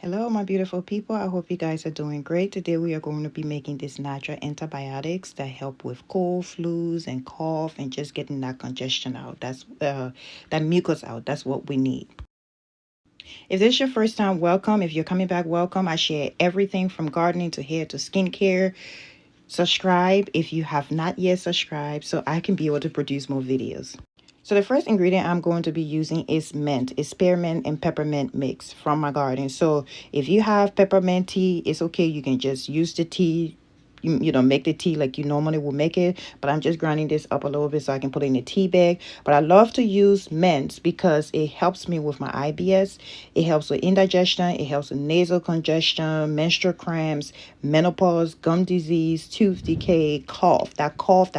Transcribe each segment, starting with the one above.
Hello, my beautiful people. I hope you guys are doing great. Today, we are going to be making these natural antibiotics that help with cold, flus, and cough, and just getting that congestion out. That mucus out. That's what we need. If this is your first time, welcome. If you're coming back, welcome. I share everything from gardening to hair to skincare. Subscribe if you have not yet subscribed, so I can be able to produce more videos. So the first ingredient I'm going to be using is mint. It's spearmint and peppermint mix from my garden. So if you have peppermint tea, it's okay. You can just use the tea. Make the tea like you normally would make it. But I'm just grinding this up a little bit so I can put it in a tea bag. But I love to use mint because it helps me with my IBS. It helps with indigestion. It helps with nasal congestion, menstrual cramps, menopause, gum disease, tooth decay, cough. That cough.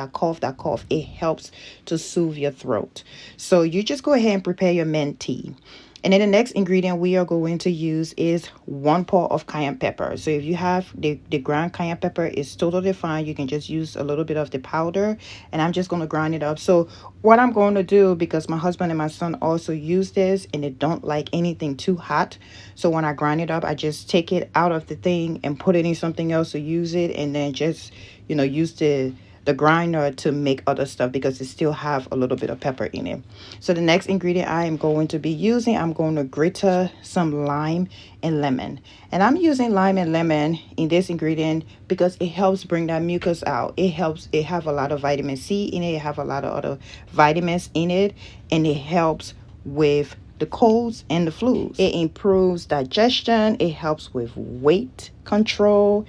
It helps to soothe your throat. So you just go ahead and prepare your mint tea. And then the next ingredient we are going to use is 1 paw of cayenne pepper. So if you have the ground cayenne pepper, is totally fine. You can just use a little bit of the powder, and I'm just going to grind it up. So what I'm going to do, because my husband and my son also use this and they don't like anything too hot. So when I grind it up, I just take it out of the thing and put it in something else to use it, and then just, use the grinder to make other stuff because it still have a little bit of pepper in it. So the next ingredient I am going to be using, I'm going to grate some lime and lemon. And I'm using lime and lemon in this ingredient because it helps bring that mucus out. It have a lot of vitamin C in it. It have a lot of other vitamins in it, and it helps with the colds and the flus. It improves digestion. It helps with weight control.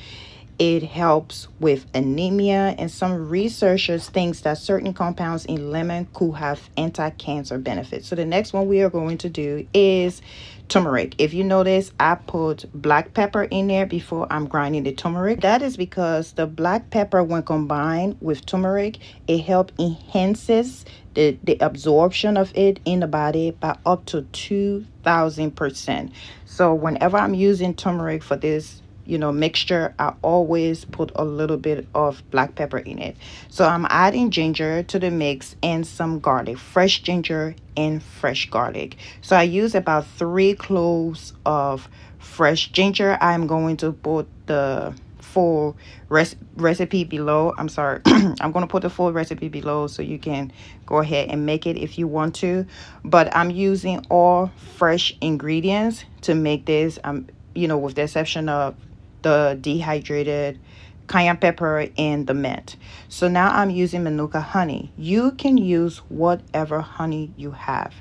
It helps with anemia, and some researchers think that certain compounds in lemon could have anti-cancer benefits. So the next one we are going to do is turmeric. If you notice, I put black pepper in there before I'm grinding the turmeric. That is because the black pepper, when combined with turmeric, it helps enhances the absorption of it in the body by up to 2,000%. So whenever I'm using turmeric for this mixture, I always put a little bit of black pepper in it. So I'm adding ginger to the mix and some garlic, fresh ginger and fresh garlic. So I use about 3 cloves of fresh ginger. I'm going to put the full recipe below. I'm sorry. I'm going to put the full recipe below so you can go ahead and make it if you want to. But I'm using all fresh ingredients to make this. With the exception of the dehydrated cayenne pepper and the mint. So now I'm using Manuka honey. You can use whatever honey you have.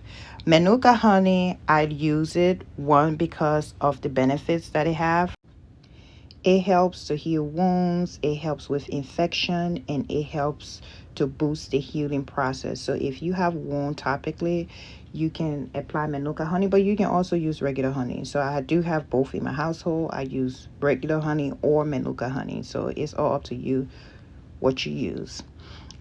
Manuka honey, I use it one because of the benefits that it have. It helps to heal wounds, it helps with infection, and it helps to boost the healing process. So if you have wound topically, you can apply Manuka honey, but you can also use regular honey. So I do have both in my household. I use regular honey or Manuka honey. So it's all up to you what you use.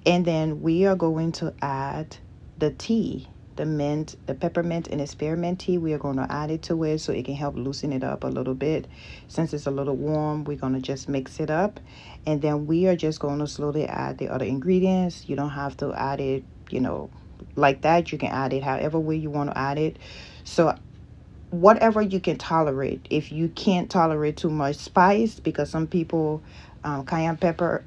And then we are going to add the tea, the mint, the peppermint, and the spearmint tea. We are going to add it to it so it can help loosen it up a little bit. Since it's a little warm, we're going to just mix it up. And then we are just going to slowly add the other ingredients. You don't have to add it, like that. You can add it however way you want to add it. So whatever you can tolerate. If you can't tolerate too much spice, because some people, cayenne pepper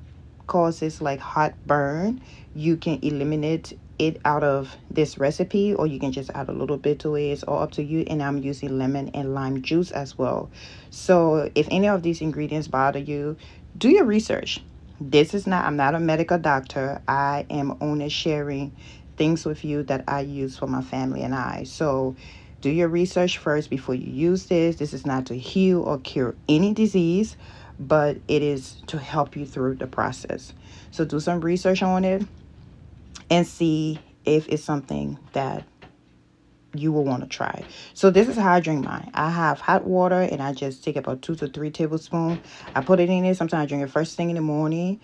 causes like hot burn, you can eliminate it out of this recipe, or you can just add a little bit to it. It's all up to you. And I'm using lemon and lime juice as well. So if any of these ingredients bother you, do your research. I'm not a medical doctor. I am only sharing things with you that I use for my family and I. So do your research first before you use this. This is not to heal or cure any disease, but it is to help you through the process. So do some research on it and see if it's something that you will want to try. So this is how I drink mine. I have hot water and I just take about 2 to 3 tablespoons. I put it in it. Sometimes I drink it first thing in the morning,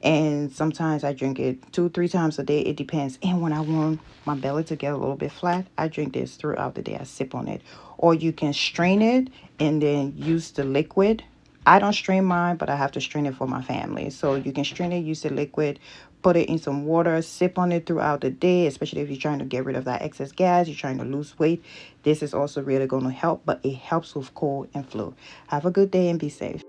and sometimes I drink it 2-3 times a day. It depends. And when I want my belly to get a little bit flat, I drink this throughout the day. I sip on it. Or you can strain it and then use the liquid I don't strain mine, but I have to strain it for my family. So you can strain it, use the liquid, put it in some water, sip on it throughout the day, especially if you're trying to get rid of that excess gas, you're trying to lose weight. This is also really going to help, but it helps with cold and flu. Have a good day and be safe.